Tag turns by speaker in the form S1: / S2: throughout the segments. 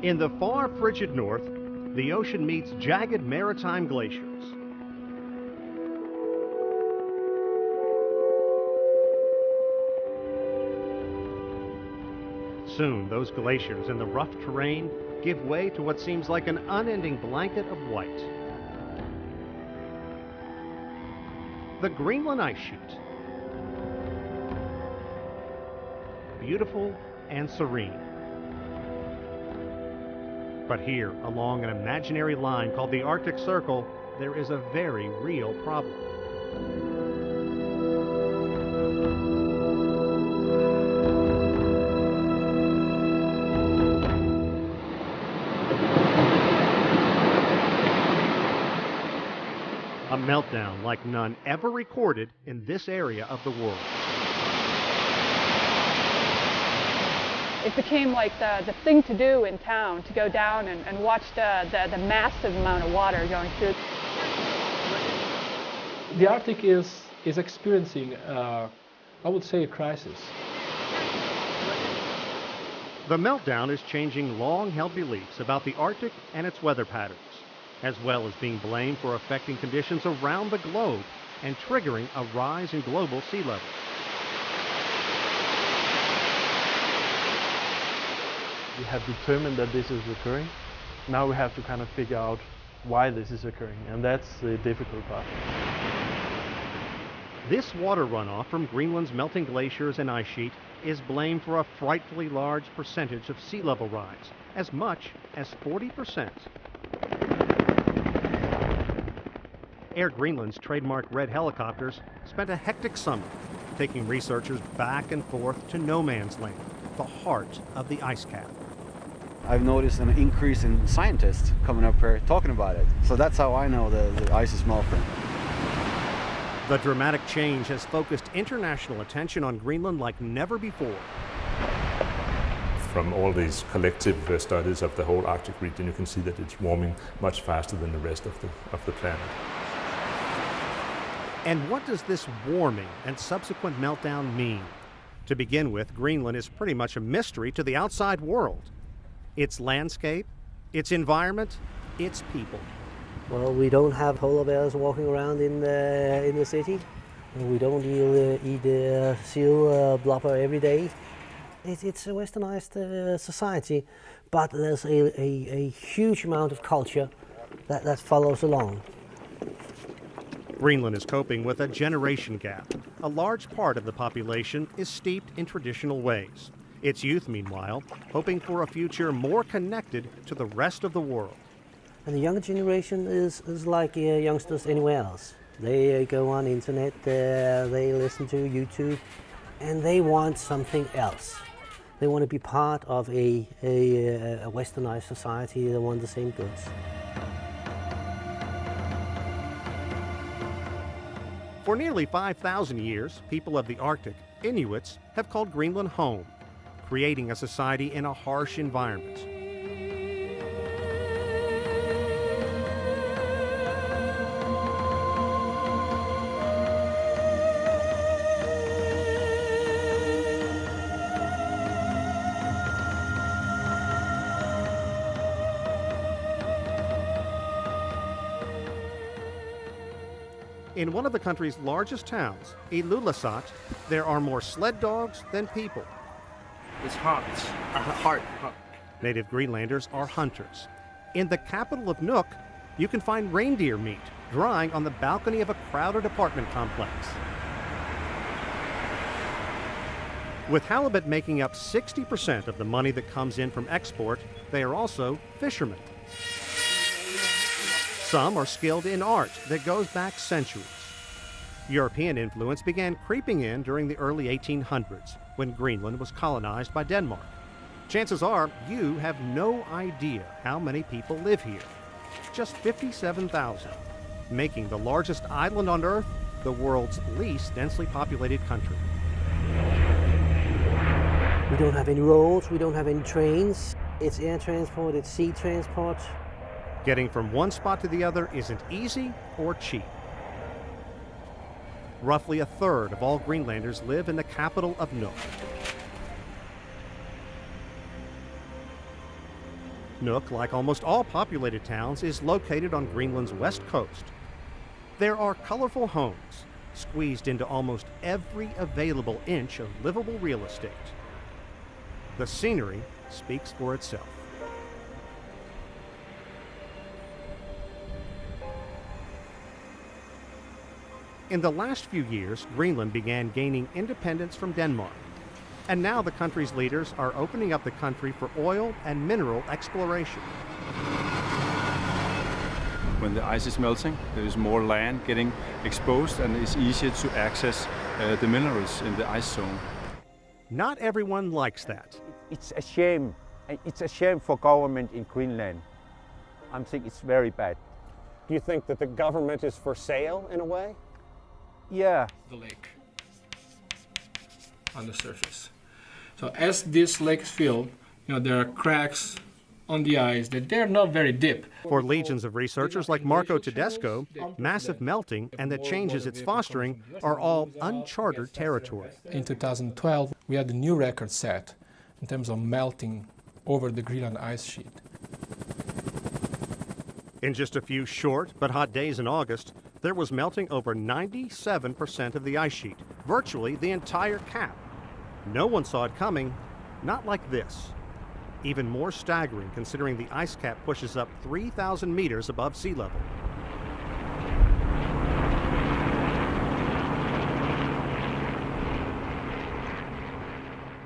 S1: In the far frigid north, the ocean meets jagged maritime glaciers. Soon, those glaciers and the rough terrain give way to what seems like an unending blanket of white. The Greenland ice sheet. Beautiful and serene. But here, along an imaginary line called the Arctic Circle, there is a very real problem. A meltdown like none ever recorded in this area of the world.
S2: It became like the thing to do in town, to go down and watch the massive amount of water going through.
S3: The Arctic is experiencing, I would say, a crisis.
S1: The meltdown is changing long-held beliefs about the Arctic and its weather patterns, as well as being blamed for affecting conditions around the globe and triggering a rise in global sea levels.
S4: We have determined that this is occurring. Now we have to kind of figure out why this is occurring, and that's the difficult part.
S1: This water runoff from Greenland's melting glaciers and ice sheet is blamed for a frightfully large percentage of sea level rise, as much as 40%. Air Greenland's trademark red helicopters spent a hectic summer taking researchers back and forth to no man's land, the heart of the ice cap.
S5: I've noticed an increase in scientists coming up here talking about it. So that's how I know the ice is melting.
S1: The dramatic change has focused international attention on Greenland like never before.
S6: From all these collective studies of the whole Arctic region, you can see that it's warming much faster than the rest of the planet.
S1: And what does this warming and subsequent meltdown mean? To begin with, Greenland is pretty much a mystery to the outside world. Its landscape, its environment, its people.
S7: Well, we don't have polar bears walking around in the city. We don't eat seal blubber every day. It's a westernized society, but there's a huge amount of culture that follows along.
S1: Greenland is coping with a generation gap. A large part of the population is steeped in traditional ways. Its youth, meanwhile, hoping for a future more connected to the rest of the world.
S7: And the younger generation is like youngsters anywhere else. They go on internet, they listen to YouTube, and they want something else. They want to be part of a westernized society. They want the same goods.
S1: For nearly 5,000 years, people of the Arctic, Inuits, have called Greenland home, creating a society in a harsh environment. In one of the country's largest towns, Ilulissat, there are more sled dogs than people.
S8: It's hot. Hard.
S1: Native Greenlanders are hunters. In the capital of Nuuk, you can find reindeer meat drying on the balcony of a crowded apartment complex. With halibut making up 60% of the money that comes in from export, they are also fishermen. Some are skilled in art that goes back centuries. European influence began creeping in during the early 1800s, when Greenland was colonized by Denmark. Chances are you have no idea how many people live here. Just 57,000, making the largest island on Earth the world's least densely populated country.
S7: We don't have any roads, we don't have any trains. It's air transport, it's sea transport.
S1: Getting from one spot to the other isn't easy or cheap. Roughly a third of all Greenlanders live in the capital of Nuuk. Nook, like almost all populated towns, is located on Greenland's west coast. There are colorful homes, squeezed into almost every available inch of livable real estate. The scenery speaks for itself. In the last few years, Greenland began gaining independence from Denmark. And now the country's leaders are opening up the country for oil and mineral exploration.
S9: When the ice is melting, there is more land getting exposed and it's easier to access the minerals in the ice zone.
S1: Not everyone likes that.
S10: It's a shame. It's a shame for government in Greenland. I think it's very bad.
S11: Do you think that the government is for sale in a way?
S10: Yeah.
S3: The lake on the surface. So as this lake is filled, there are cracks on the ice that they're not very deep.
S1: For legions of researchers like Marco Tedesco, massive melting and the changes it's fostering are all uncharted territory.
S3: In 2012, we had a new record set in terms of melting over the Greenland ice sheet.
S1: In just a few short but hot days in August, there was melting over 97% of the ice sheet, virtually the entire cap. No one saw it coming, not like this. Even more staggering considering the ice cap pushes up 3,000 meters above sea level.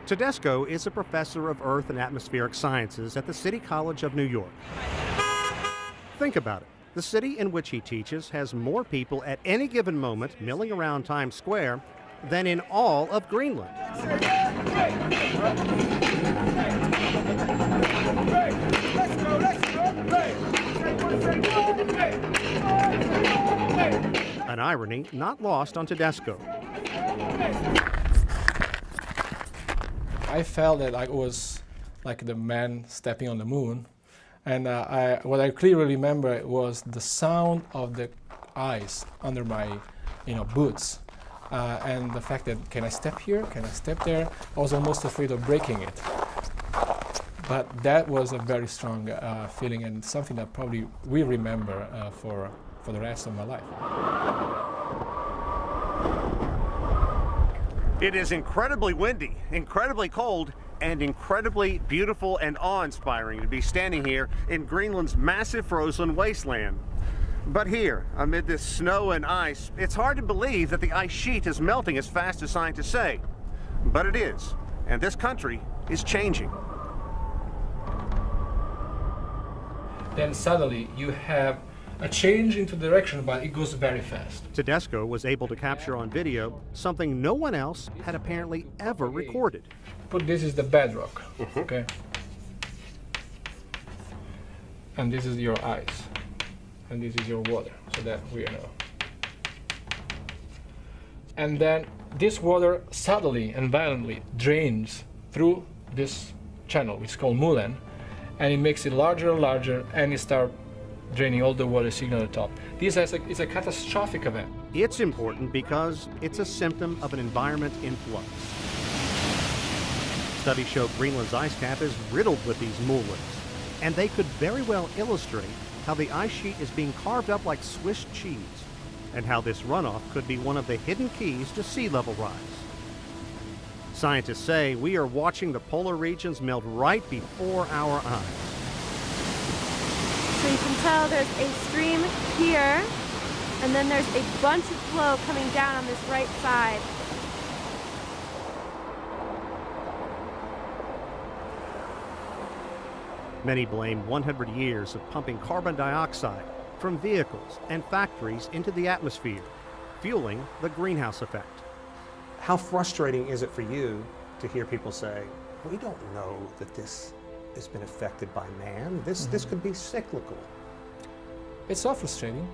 S1: Tedesco is a professor of Earth and Atmospheric Sciences at the City College of New York. Think about it. The city in which he teaches has more people at any given moment milling around Times Square than in all of Greenland. An irony not lost on Tedesco.
S3: I felt that I was like the man stepping on the moon. And what I clearly remember was the sound of the ice under my boots. And the fact that, can I step here, can I step there? I was almost afraid of breaking it. But that was a very strong feeling and something that probably we remember for the rest of my life.
S1: It is incredibly windy, incredibly cold, and incredibly beautiful and awe-inspiring to be standing here in Greenland's massive frozen wasteland. But here, amid this snow and ice, it's hard to believe that the ice sheet is melting as fast as scientists say. But it is, and this country is changing.
S3: Then suddenly you have a change into direction, but it goes very fast.
S1: Tedesco was able to capture on video something no one else had apparently ever recorded.
S3: But this is the bedrock, okay? And this is your ice, and this is your water, so that we know. And then this water suddenly and violently drains through this channel, which is called Mulen, and it makes it larger and larger, and it starts draining all the water sitting on the top. This is a catastrophic event.
S1: It's important because it's a symptom of an environment in flux. Studies show Greenland's ice cap is riddled with these mulens, and they could very well illustrate how the ice sheet is being carved up like Swiss cheese, and how this runoff could be one of the hidden keys to sea level rise. Scientists say we are watching the polar regions melt right before our eyes.
S12: So you can tell there's a stream here, and then there's a bunch of flow coming down on this right side.
S1: Many blame 100 years of pumping carbon dioxide from vehicles and factories into the atmosphere, fueling the greenhouse effect.
S11: How frustrating is it for you to hear people say, we don't know that this has been affected by man. This could be cyclical.
S3: It's not frustrating.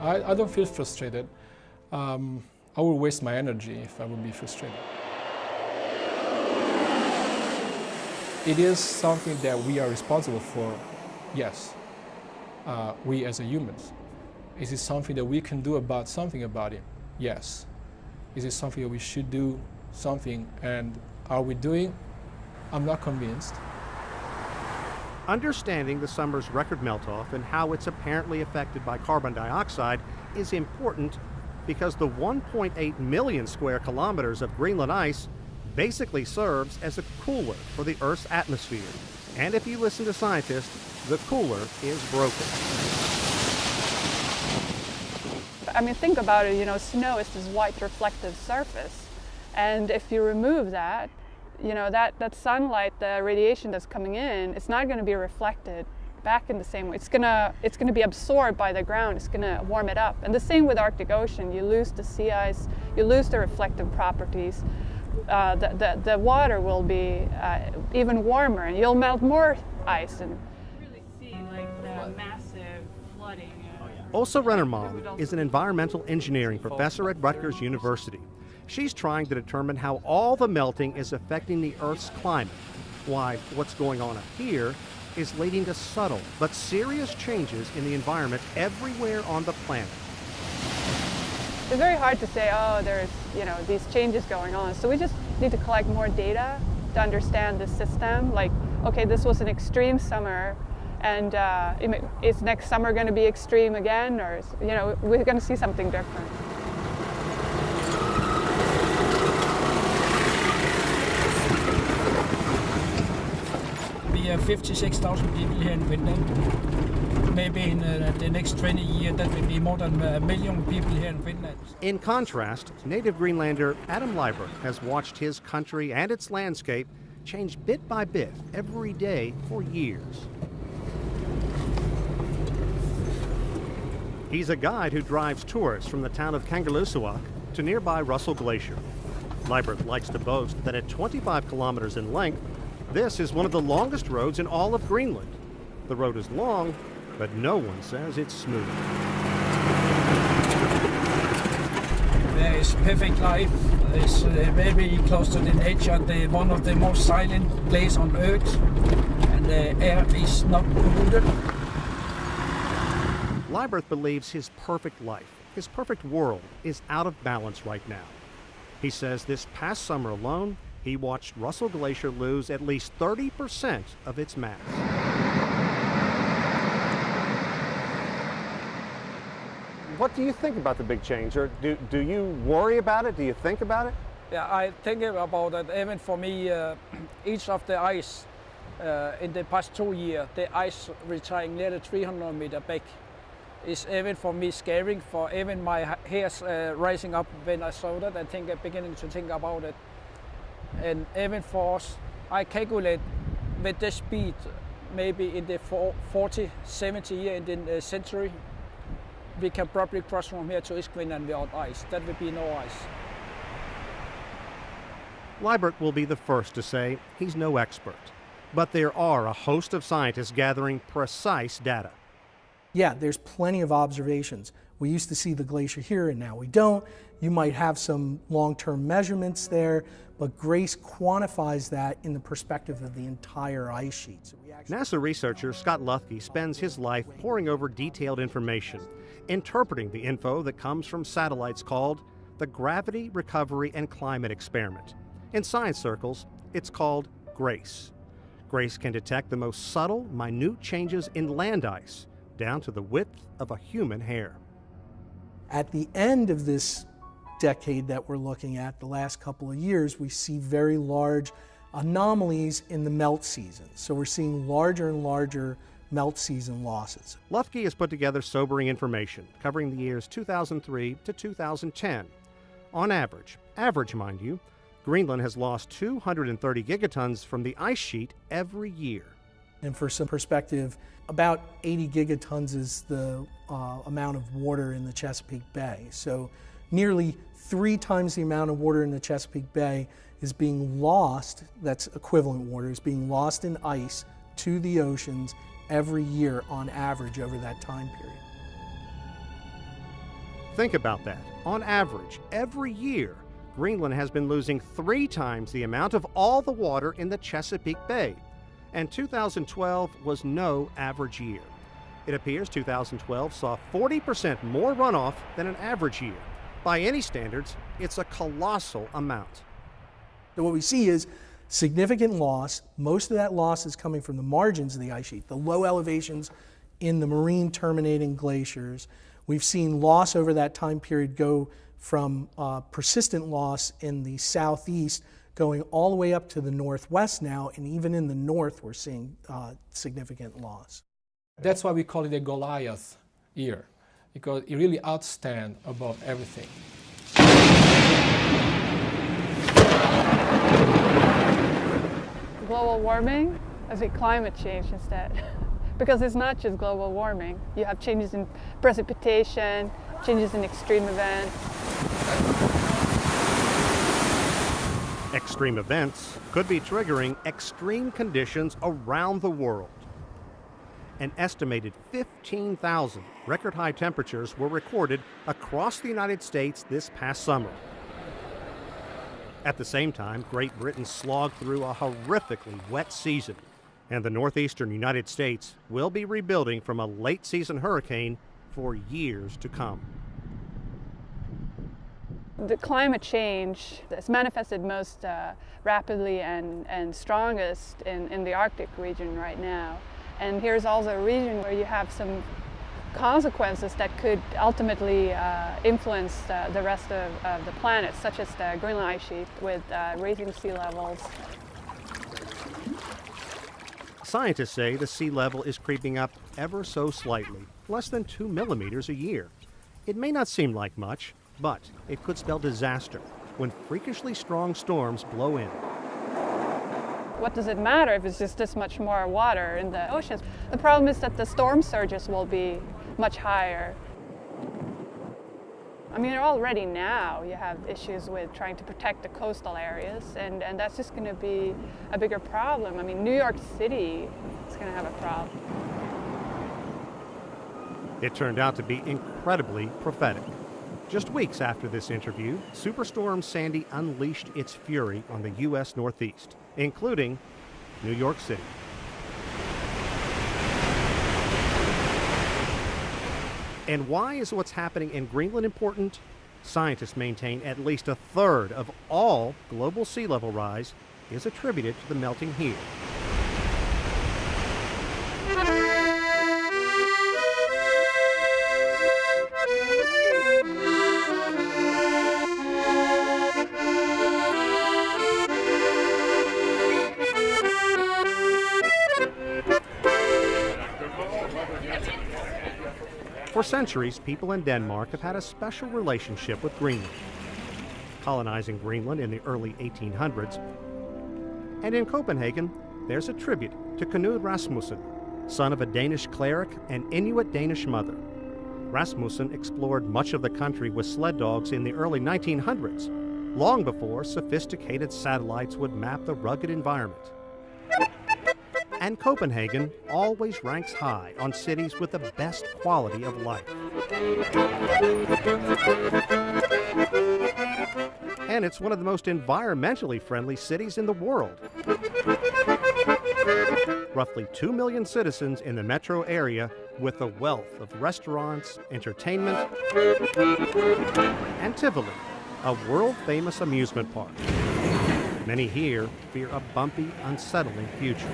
S3: I don't feel frustrated. I would waste my energy if I would be frustrated. It is something that we are responsible for, yes, we as humans. Is it something that we can do something about it? Yes. Is it something that we should do something, and are we doing? I'm not convinced.
S1: Understanding the summer's record melt-off and how it's apparently affected by carbon dioxide is important because the 1.8 million square kilometers of Greenland ice basically serves as a cooler for the Earth's atmosphere. And if you listen to scientists, the cooler is broken.
S2: I mean, think about it, you know, snow is this white reflective surface. And if you remove that, you know, that sunlight, the radiation that's coming in, it's not going to be reflected back in the same way. It's gonna be absorbed by the ground. It's gonna warm it up. And the same with Arctic Ocean. You lose the sea ice, you lose the reflective properties. The water will be even warmer, and you'll melt more ice and really see like the massive flooding.
S1: Åsa Rennermalm is an environmental engineering professor at Rutgers University. She's trying to determine how all the melting is affecting the Earth's climate, why what's going on up here is leading to subtle but serious changes in the environment everywhere on the planet.
S2: It's very hard to say, oh, there's, you know, these changes going on. So we just need to collect more data to understand the system. Like, okay, this was an extreme summer, and is next summer going to be extreme again, or you know, we're going to see something different.
S13: We have 56,000 people here in Finland. Maybe in the next 20 years, that will be more than 1 million people here in Finland.
S1: In contrast, native Greenlander Adam Liebert has watched his country and its landscape change bit by bit every day for years. He's a guide who drives tourists from the town of Kangerlussuaq to nearby Russell Glacier. Liebert likes to boast that at 25 kilometers in length, this is one of the longest roads in all of Greenland. The road is long, but no one says it's smooth.
S13: There is perfect life. It's very close to the nature. One of the most silent places on Earth, and the air is not polluted.
S1: Liebert believes his perfect life, his perfect world, is out of balance right now. He says this past summer alone, he watched Russell Glacier lose at least 30% of its mass.
S11: What do you think about the big change? Or do you worry about it? Do you think about it?
S13: Yeah, I think about it. Even for me, each of the ice in the past 2 years, the ice retiring nearly 300 meters back is even for me scary. For even my hairs rising up when I saw that, I think I'm beginning to think about it. And even for us, I calculate with the speed, maybe in the 40, 70 years in the century, we can probably cross from here to East Greenland without ice. That would be no ice.
S1: Liebert will be the first to say he's no expert, but there are a host of scientists gathering precise data.
S14: Yeah, there's plenty of observations. We used to see the glacier here, and now we don't. You might have some long-term measurements there, but GRACE quantifies that in the perspective of the entire ice sheet. So
S1: NASA researcher Scott Lufke spends his life poring over detailed information, interpreting the info that comes from satellites called the Gravity, Recovery, and Climate Experiment. In science circles, it's called GRACE. GRACE can detect the most subtle, minute changes in land ice, down to the width of a human hair.
S14: At the end of this decade that we're looking at, the last couple of years, we see very large anomalies in the melt season. So we're seeing larger and larger melt season losses.
S1: Lufke has put together sobering information covering the years 2003 to 2010. On average mind you, Greenland has lost 230 gigatons from the ice sheet every year.
S14: And for some perspective, about 80 gigatons is the amount of water in the Chesapeake Bay. So nearly 3 times the amount of water in the Chesapeake Bay is being lost, that's equivalent water, is being lost in ice to the oceans every year on average over that time period.
S1: Think about that. On average, every year, Greenland has been losing 3 times the amount of all the water in the Chesapeake Bay. And 2012 was no average year. It appears 2012 saw 40% more runoff than an average year. By any standards, it's a colossal amount.
S14: So what we see is Significant loss. Most of that loss is coming from the margins of the ice sheet, the low elevations in the marine terminating glaciers. We've seen loss over that time period go from persistent loss in the southeast going all the way up to the northwest now, and even in the north we're seeing significant loss.
S3: That's why we call it a Goliath year, because it really outstands above everything.
S2: Global warming, I say climate change instead. Because it's not just global warming. You have changes in precipitation, changes in extreme events.
S1: Extreme events could be triggering extreme conditions around the world. An estimated 15,000 record high temperatures were recorded across the United States this past summer. At the same time, Great Britain slogged through a horrifically wet season, and the northeastern United States will be rebuilding from a late season hurricane for years to come.
S2: The climate change is manifested most rapidly and strongest in the Arctic region right now. And here's also a region where you have some consequences that could ultimately influence the rest of the planet, such as the Greenland ice sheet with rising sea levels.
S1: Scientists say the sea level is creeping up ever so slightly, less than 2 millimeters a year. It may not seem like much, but it could spell disaster when freakishly strong storms blow in.
S2: What does it matter if it's just this much more water in the oceans? The problem is that the storm surges will be much higher. I mean, already now you have issues with trying to protect the coastal areas, and that's just going to be a bigger problem. I mean, New York City is going to have a problem.
S1: It turned out to be incredibly prophetic. Just weeks after this interview, Superstorm Sandy unleashed its fury on the U.S. Northeast, including New York City. And why is what's happening in Greenland important? Scientists maintain at least a third of all global sea level rise is attributed to the melting here. For centuries, people in Denmark have had a special relationship with Greenland, colonizing Greenland in the early 1800s. And in Copenhagen, there's a tribute to Knud Rasmussen, son of a Danish cleric and Inuit Danish mother. Rasmussen explored much of the country with sled dogs in the early 1900s, long before sophisticated satellites would map the rugged environment. And Copenhagen always ranks high on cities with the best quality of life. And it's one of the most environmentally friendly cities in the world. Roughly 2 million citizens in the metro area with a wealth of restaurants, entertainment, and Tivoli, a world-famous amusement park. Many here fear a bumpy, unsettling future.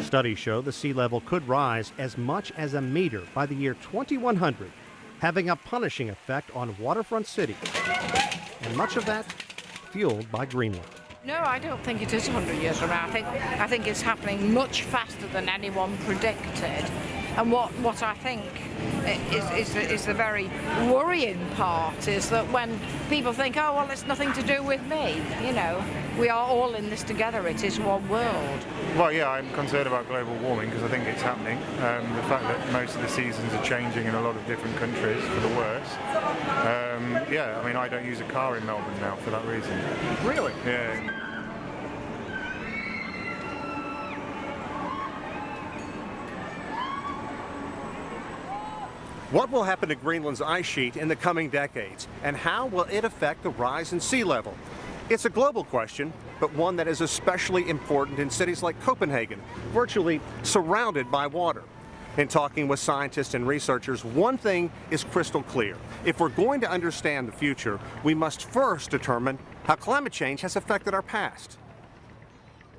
S1: Studies show the sea level could rise as much as a meter by the year 2100, having a punishing effect on waterfront cities, and much of that fueled by Greenland.
S15: No, I don't think it is 100 years from now. I think it's happening much faster than anyone predicted. And what I think is the very worrying part is that when people think, oh, well, it's nothing to do with me, you know, we are all in this together. It is one world.
S16: Well, yeah, I'm concerned about global warming because I think it's happening. The fact that most of the seasons are changing in a lot of different countries for the worse. Yeah, I mean, I don't use a car in Melbourne now for that reason.
S11: Really?
S16: Yeah.
S11: What will happen to Greenland's ice sheet in the coming decades, and how will it affect the rise in sea level? It's a global question, but one that is especially important in cities like Copenhagen, virtually surrounded by water. In talking with scientists and researchers, one thing is crystal clear. If we're going to understand the future, we must first determine how climate change has affected our past.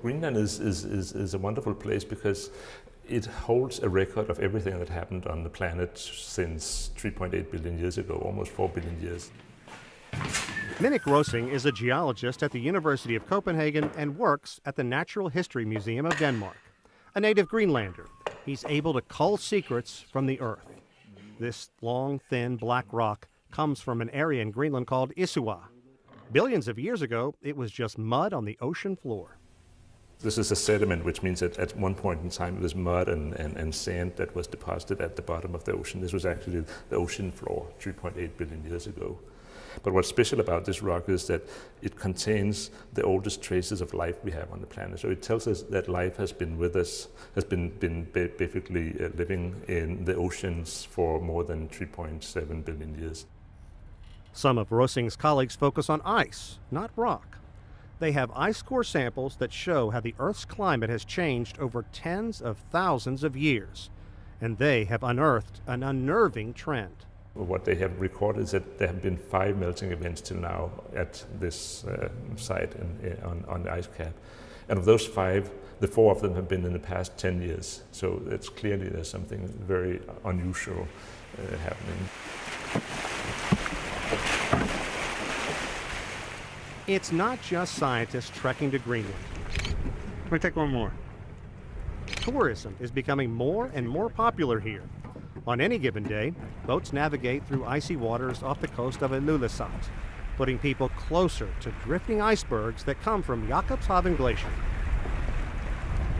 S6: Greenland is a wonderful place because it holds a record of everything that happened on the planet since 3.8 billion years ago, almost 4 billion years.
S1: Minik Rosing is a geologist at the University of Copenhagen and works at the Natural History Museum of Denmark. A native Greenlander, he's able to cull secrets from the earth. This long, thin, black rock comes from an area in Greenland called Isua. Billions of years ago, it was just mud on the ocean floor.
S6: This is a sediment, which means that at one point in time it was mud and sand that was deposited at the bottom of the ocean. This was actually the ocean floor 3.8 billion years ago. But what's special about this rock is that it contains the oldest traces of life we have on the planet. So it tells us that life has been with us, has been basically living in the oceans for more than 3.7 billion years.
S1: Some of Rosing's colleagues focus on ice, not rock. They have ice core samples that show how the Earth's climate has changed over tens of thousands of years, and they have unearthed an unnerving trend.
S6: What they have recorded is that there have been 5 melting events till now at this site on the ice cap. And of those 5, the 4 of them have been in the past 10 years. So it's clearly there's something very unusual happening.
S1: It's not just scientists trekking to Greenland.
S11: Let me take one more.
S1: Tourism is becoming more and more popular here. On any given day, boats navigate through icy waters off the coast of Ilulissat, putting people closer to drifting icebergs that come from Jakobshavn Glacier.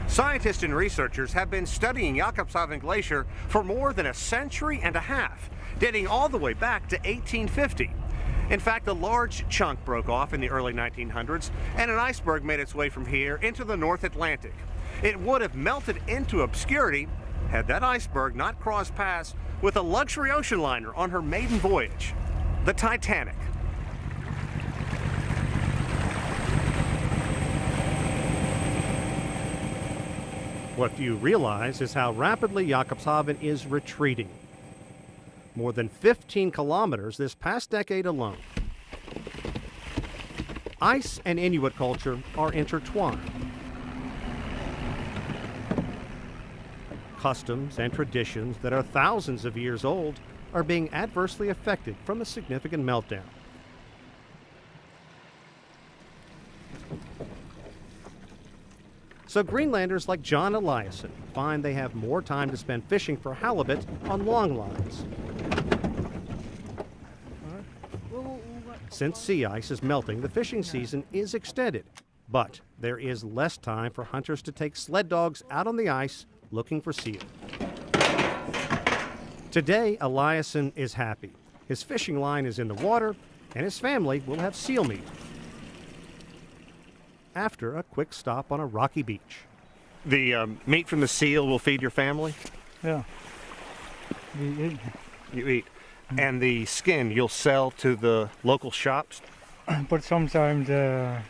S11: Scientists and researchers have been studying Jakobshavn Glacier for more than a century and a half, dating all the way back to 1850. In fact, a large chunk broke off in the early 1900s, and an iceberg made its way from here into the North Atlantic. It would have melted into obscurity had that iceberg not crossed paths with a luxury ocean liner on her maiden voyage, the Titanic.
S1: What few realize is how rapidly Jakobshavn is retreating. More than 15 kilometers this past decade alone. Ice and Inuit culture are intertwined. Customs and traditions that are thousands of years old are being adversely affected from a significant meltdown. So Greenlanders like John Eliasson find they have more time to spend fishing for halibut on long lines. Since sea ice is melting, the fishing season is extended, but there is less time for hunters to take sled dogs out on the ice looking for seal. Today, Eliasson is happy. His fishing line is in the water, and his family will have seal meat after a quick stop on a rocky beach.
S11: The meat from the seal will feed your family?
S17: Yeah. We eat.
S11: You eat. And the skin you'll sell to the local shops?
S17: But sometimes to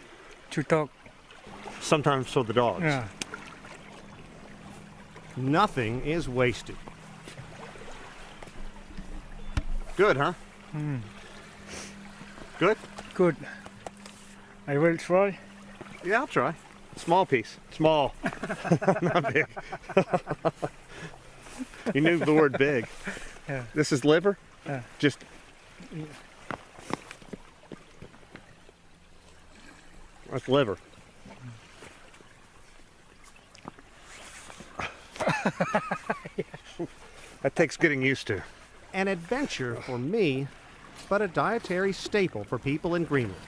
S17: dog.
S11: Sometimes for the dogs?
S17: Yeah.
S1: Nothing is wasted.
S11: Good, huh?
S17: Mm.
S11: Good?
S17: Good. I will try.
S11: Yeah, I'll try. Small piece. Small. Not big. You knew the word big.
S17: Yeah.
S11: This is liver?
S17: Yeah.
S11: Just... That's liver. That takes getting used to.
S1: An adventure for me, but a dietary staple for people in Greenland.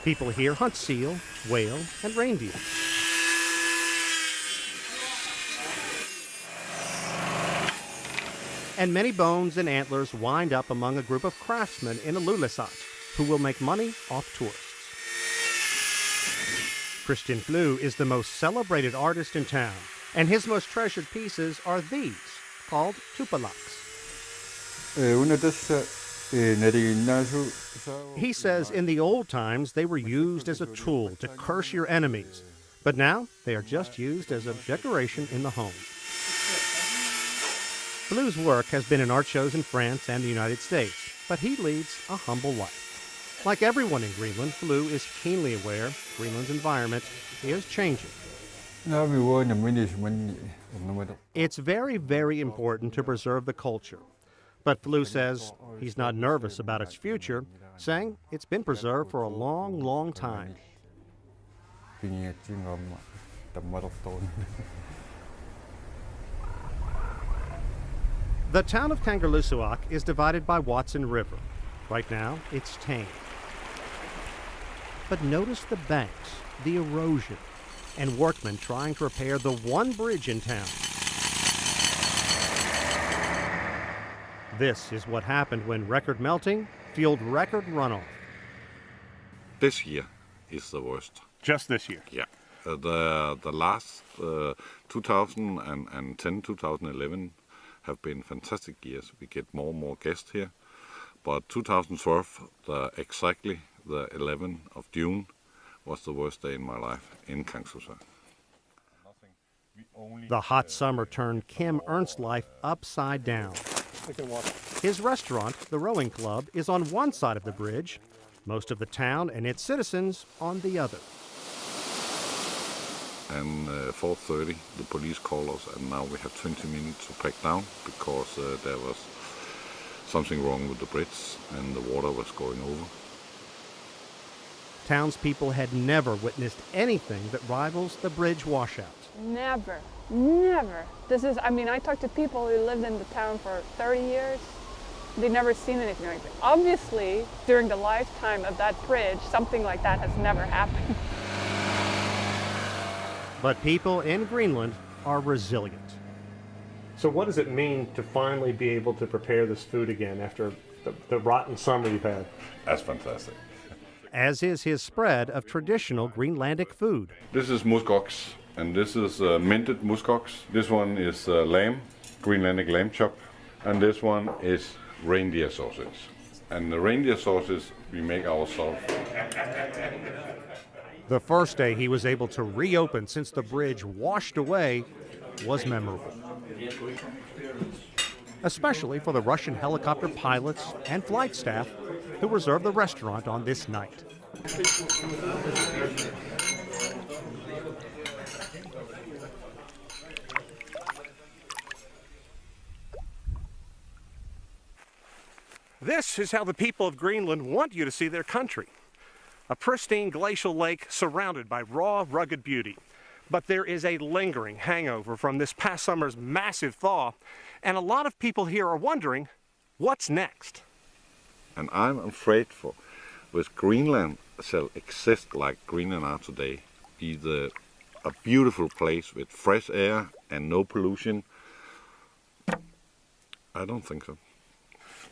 S1: People here hunt seal, whale, and reindeer. And many bones and antlers wind up among a group of craftsmen in Ilulissat who will make money off tourists. Christian Flu is the most celebrated artist in town, and his most treasured pieces are these, called tupalaks. He says in the old times they were used as a tool to curse your enemies, but now they are just used as a decoration in the home. Flu's work has been in art shows in France and the United States, but he leads a humble life. Like everyone in Greenland, Flu is keenly aware Greenland's environment is changing. It's very, very important to preserve the culture. But Flu says he's not nervous about its future, saying it's been preserved for a long, long time. The town of Kangerlussuaq is divided by Watson River. Right now, it's tame. But notice the banks, the erosion, and workmen trying to repair the one bridge in town. This is what happened when record melting fueled record runoff.
S18: This year is the worst.
S11: Just this year?
S18: Yeah. The last 2010, 2011 have been fantastic years. We get more and more guests here. But 2012, exactly the 11th of June, was the worst day in my life in Kangerlussuaq.
S1: The hot summer turned Kim Ernst's life upside down. His restaurant, the Rowing Club, is on one side of the bridge, most of the town and its citizens on the other.
S18: And 4:30, the police called us, and now we have 20 minutes to pack down because there was something wrong with the bridge and the water was going over.
S1: Townspeople had never witnessed anything that rivals the bridge washout.
S2: Never, never. I talked to people who lived in the town for 30 years. They've never seen anything like that. Obviously, during the lifetime of that bridge, something like that has never happened.
S1: But people in Greenland are resilient.
S11: So what does it mean to finally be able to prepare this food again after the rotten summer you've had?
S18: That's fantastic.
S1: As is his spread of traditional Greenlandic food.
S18: This is muskox, and this is minted muskox. This one is lamb, Greenlandic lamb chop, and this one is reindeer sausage. And the reindeer sausage we make ourselves.
S1: The first day he was able to reopen since the bridge washed away was memorable. Especially for the Russian helicopter pilots and flight staff who reserved the restaurant on this night.
S11: This is how the people of Greenland want you to see their country. A pristine glacial lake surrounded by raw, rugged beauty. But there is a lingering hangover from this past summer's massive thaw, and a lot of people here are wondering, what's next?
S18: And I'm afraid with Greenland shall exist like Greenland are today, be a beautiful place with fresh air and no pollution. I don't think so.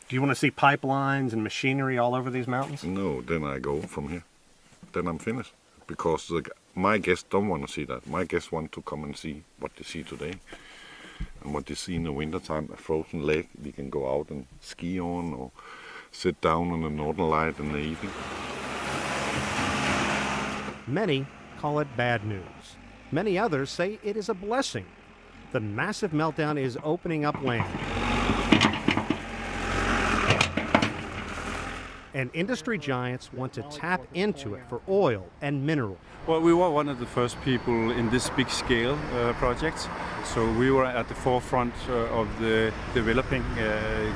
S11: Do you want to see pipelines and machinery all over these mountains?
S18: No, then I go from here. Then I'm finished. Because my guests don't want to see that. My guests want to come and see what they see today. And what they see in the wintertime, a frozen lake we can go out and ski on or sit down on the northern light in the evening.
S1: Many call it bad news. Many others say it is a blessing. The massive meltdown is opening up land. And industry giants want to tap into it for oil and mineral.
S9: Well, we were one of the first people in this big scale project. So we were at the forefront of the developing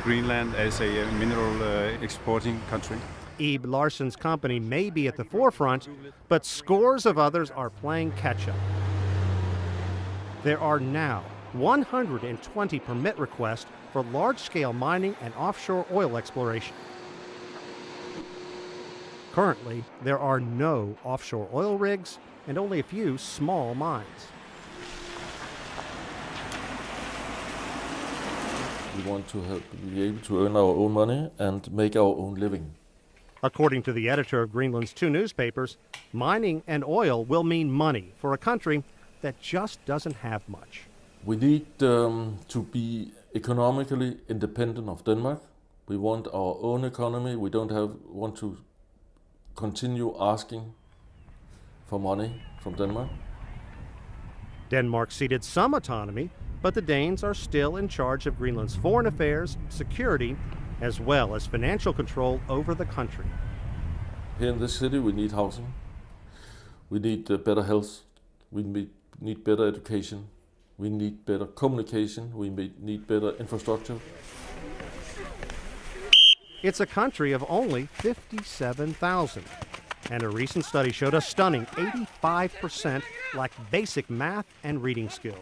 S9: Greenland as a mineral exporting country.
S1: Ebe Larsen's company may be at the forefront, but scores of others are playing catch-up. There are now 120 permit requests for large-scale mining and offshore oil exploration. Currently, there are no offshore oil rigs and only a few small mines.
S19: We want to be able to earn our own money and make our own living.
S1: According to the editor of Greenland's 2 newspapers, mining and oil will mean money for a country that just doesn't have much.
S19: We need to be economically independent of Denmark. We want our own economy. We don't want to continue asking for money from Denmark.
S1: Denmark ceded some autonomy, but the Danes are still in charge of Greenland's foreign affairs, security, as well as financial control over the country.
S19: Here in this city we need housing, we need better health, we need better education, we need better communication, we need better infrastructure.
S1: It's a country of only 57,000, and a recent study showed a stunning 85% lack basic math and reading skills.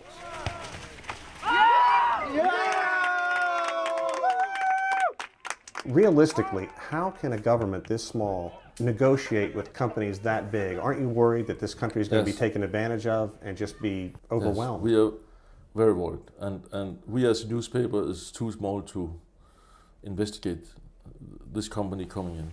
S1: Realistically, how can a government this small negotiate with companies that big? Aren't you worried that this country is going to be taken advantage of and just be overwhelmed?
S19: Yes, we are very worried, and we as a newspaper is too small to investigate this company coming in.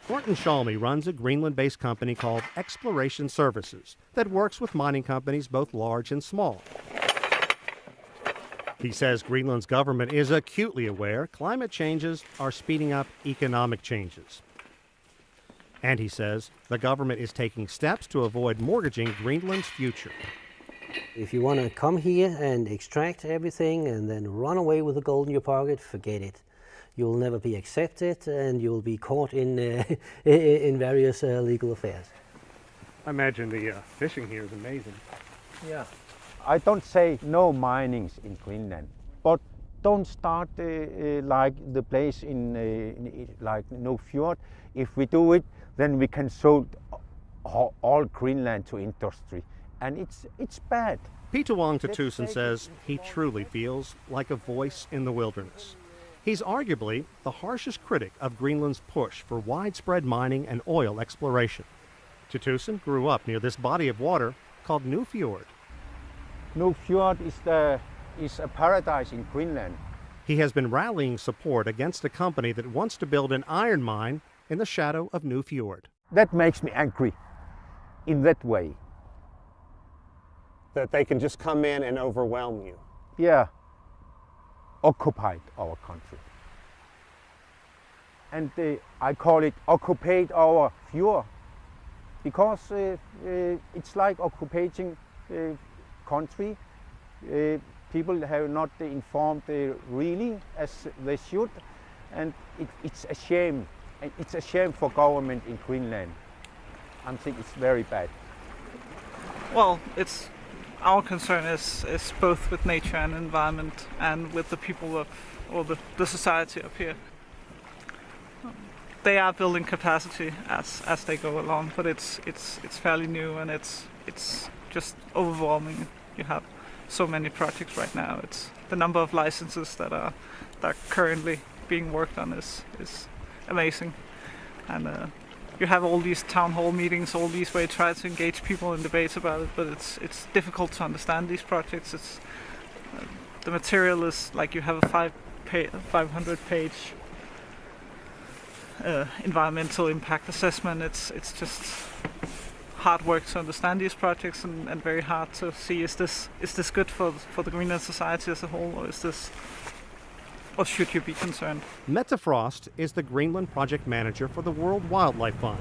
S1: Morten Shalmy runs a Greenland-based company called Exploration Services that works with mining companies both large and small. He says Greenland's government is acutely aware climate changes are speeding up economic changes. And he says the government is taking steps to avoid mortgaging Greenland's future.
S7: If you want to come here and extract everything and then run away with the gold in your pocket, forget it. You'll never be accepted and you'll be caught in, in various legal affairs.
S11: I imagine the fishing here is amazing.
S10: Yeah. I don't say no minings in Greenland, but don't start like the place in like no fjord. If we do it, then we can sold all Greenland to industry, and it's bad.
S1: Peter Wong Tusen says he truly feels like a voice in the wilderness. He's arguably the harshest critic of Greenland's push for widespread mining and oil exploration. Tusen grew up near this body of water called New Fjord.
S10: New Fjord is a paradise in Greenland.
S1: He has been rallying support against a company that wants to build an iron mine in the shadow of New Fjord.
S10: That makes me angry in that way.
S11: That they can just come in and overwhelm you.
S10: Yeah, occupied our country. And I call it occupied our fjord, because it's like occupying country. People have not informed really as they should, and it's a shame. It's a shame for government in Greenland. I think it's very bad.
S20: Well, our concern is both with nature and environment and with the people or the society up here. They are building capacity as they go along, but it's fairly new and it's just overwhelming. You have so many projects right now. It's the number of licenses that are currently being worked on is amazing, and you have all these town hall meetings, all these where you try to engage people in debates about it, but it's difficult to understand these projects. It's the material is like you have a 500-page environmental impact assessment. It's just hard work to understand these projects and very hard to see is this good for the Greenland society as a whole, or should you be concerned?
S1: Mette Frost is the Greenland project manager for the World Wildlife Fund.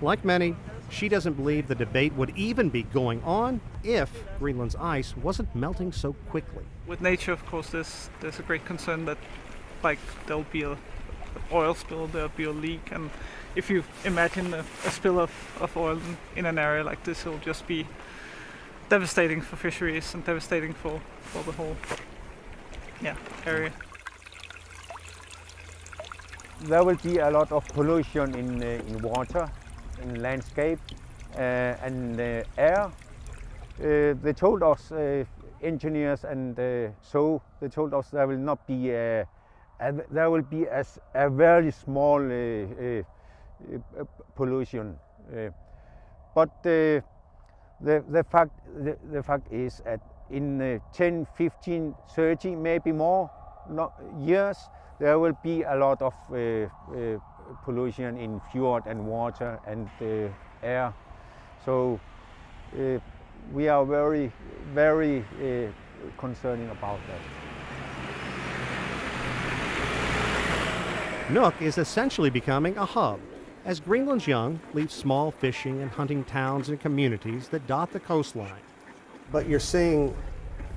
S1: Like many, she doesn't believe the debate would even be going on if Greenland's ice wasn't melting so quickly.
S20: With nature, of course, there's a great concern that like there'll be an oil spill, there'll be a leak, and if you imagine a spill of oil in an area like this, it'll just be devastating for fisheries and devastating for the whole area.
S10: There will be a lot of pollution in water, in landscape, and air. They told us, engineers, and so they told us there will not be there will be a very small pollution, but the fact is that in 10, 15, 30, maybe more years, there will be a lot of pollution in fjord and water and air. So we are very, very concerning about that.
S1: Nuuk is essentially becoming a hub as Greenland's young leave small fishing and hunting towns and communities that dot the coastline. But you're seeing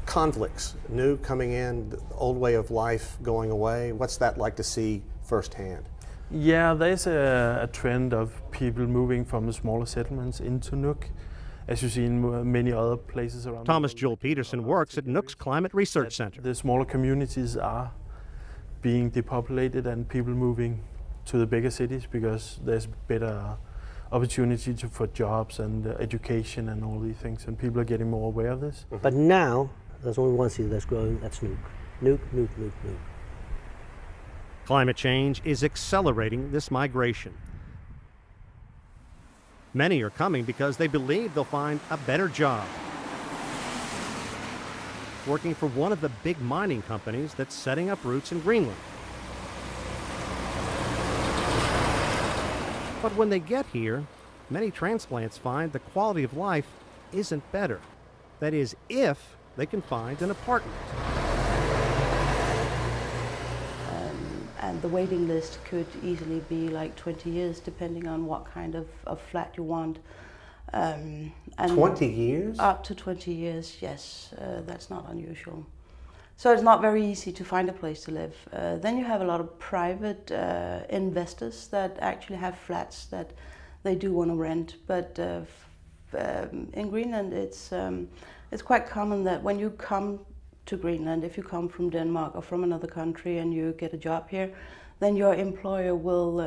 S11: conflicts, new coming in, the old way of life going away. What's that like to see firsthand?
S4: Yeah, there's a trend of people moving from the smaller settlements into Nuuk, as you see in many other places around.
S1: Thomas Joel Peterson works at Nuuk's Climate Research Center.
S4: The smaller communities are being depopulated and people moving to the bigger cities because there's better opportunity for jobs and education and all these things, and people are getting more aware of this.
S7: But now, there's only one city that's growing, that's Nuuk. Nuuk, Nuuk, Nuuk, Nuuk.
S1: Climate change is accelerating this migration. Many are coming because they believe they'll find a better job, working for one of the big mining companies that's setting up roots in Greenland. But when they get here, many transplants find the quality of life isn't better. That is, if they can find an apartment.
S21: And the waiting list could easily be like 20 years, depending on what kind of flat you want. And
S11: 20 years?
S21: Up to 20 years, yes. That's not unusual. So it's not very easy to find a place to live. Then you have a lot of private investors that actually have flats that they do want to rent. But in Greenland, it's quite common that when you come to Greenland, if you come from Denmark or from another country and you get a job here, then your employer will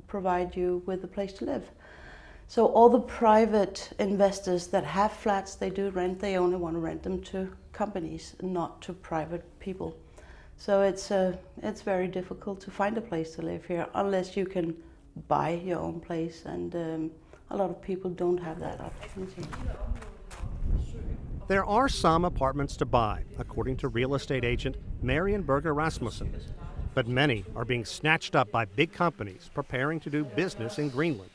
S21: provide you with a place to live. So all the private investors that have flats they do rent, they only want to rent them to companies, not to private people. So it's very difficult to find a place to live here unless you can buy your own place, and a lot of people don't have that opportunity.
S1: There are some apartments to buy, according to real estate agent Marian Berger Rasmussen, but many are being snatched up by big companies preparing to do business in Greenland.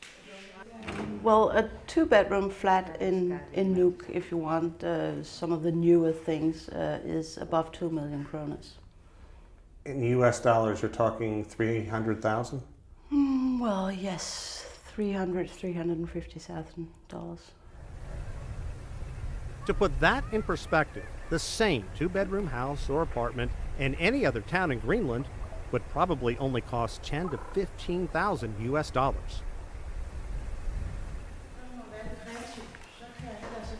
S21: Well, a two-bedroom flat in Nuuk, if you want some of the newer things, is above 2 million kroners.
S11: In US dollars, you're talking 300,000?
S21: Well, yes, $350,000.
S1: To put that in perspective, the same two-bedroom house or apartment in any other town in Greenland would probably only cost 10 to 15,000 US dollars.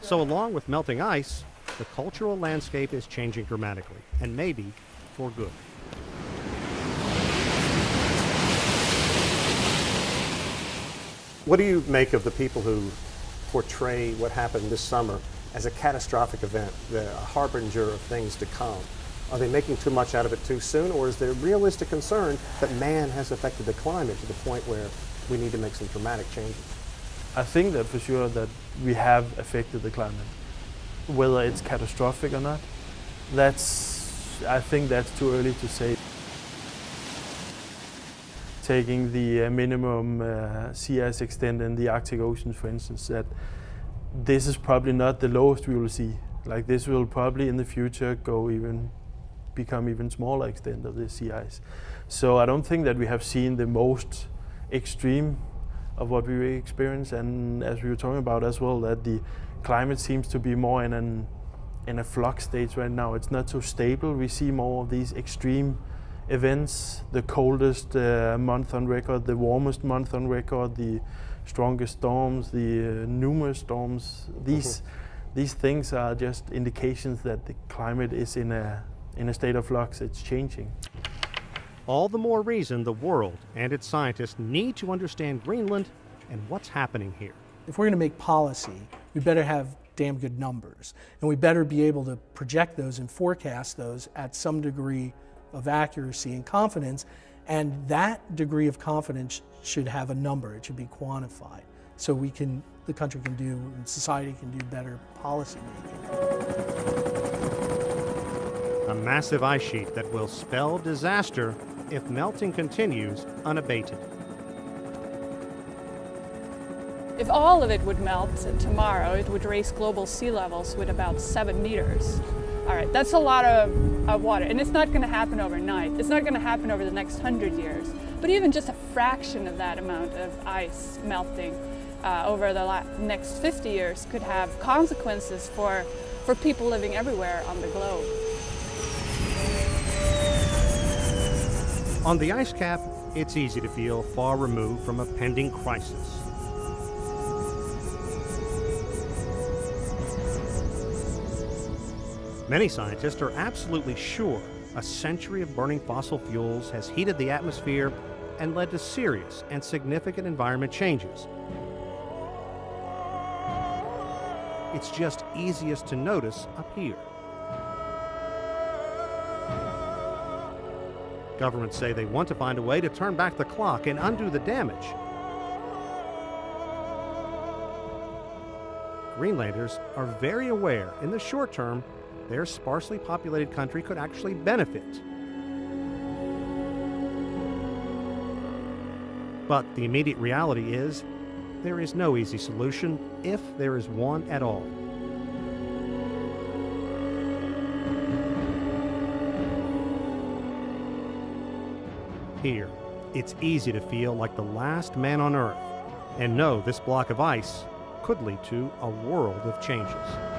S1: So along with melting ice, the cultural landscape is changing dramatically, and maybe for good.
S11: What do you make of the people who portray what happened this summer as a catastrophic event, a harbinger of things to come? Are they making too much out of it too soon, or is there realistic concern that man has affected the climate to the point where we need to make some dramatic changes?
S4: I think that for sure that we have affected the climate. Whether it's catastrophic or not, I think that's too early to say. Taking the minimum sea ice extent in the Arctic Ocean, for instance, that this is probably not the lowest we will see. Like, this will probably in the future become even smaller extent of the sea ice. So I don't think that we have seen the most extreme of what we experience, and as we were talking about as well, that the climate seems to be more in a flux state right now. It's not so stable. We see more of these extreme events, the coldest month on record, the warmest month on record, the strongest storms, the numerous storms. These things are just indications that the climate is in a state of flux. It's changing.
S1: All the more reason the world and its scientists need to understand Greenland and what's happening here.
S14: If we're going to make policy, we better have damn good numbers, and we better be able to project those and forecast those at some degree of accuracy and confidence, and that degree of confidence should have a number. It should be quantified, so the country can do, and society can do better policy making.
S1: A massive ice sheet that will spell disaster if melting continues unabated.
S2: If all of it would melt tomorrow, it would raise global sea levels with about 7 meters. All right, that's a lot of water, and it's not going to happen overnight. It's not going to happen over the next 100 years. But even just a fraction of that amount of ice melting over the next 50 years could have consequences for for people living everywhere on the globe.
S1: On the ice cap, it's easy to feel far removed from a pending crisis. Many scientists are absolutely sure a century of burning fossil fuels has heated the atmosphere and led to serious and significant environment changes. It's just easiest to notice up here. Governments say they want to find a way to turn back the clock and undo the damage. Greenlanders are very aware in the short term their sparsely populated country could actually benefit. But the immediate reality is there is no easy solution, if there is one at all. Here, it's easy to feel like the last man on Earth and know this block of ice could lead to a world of changes.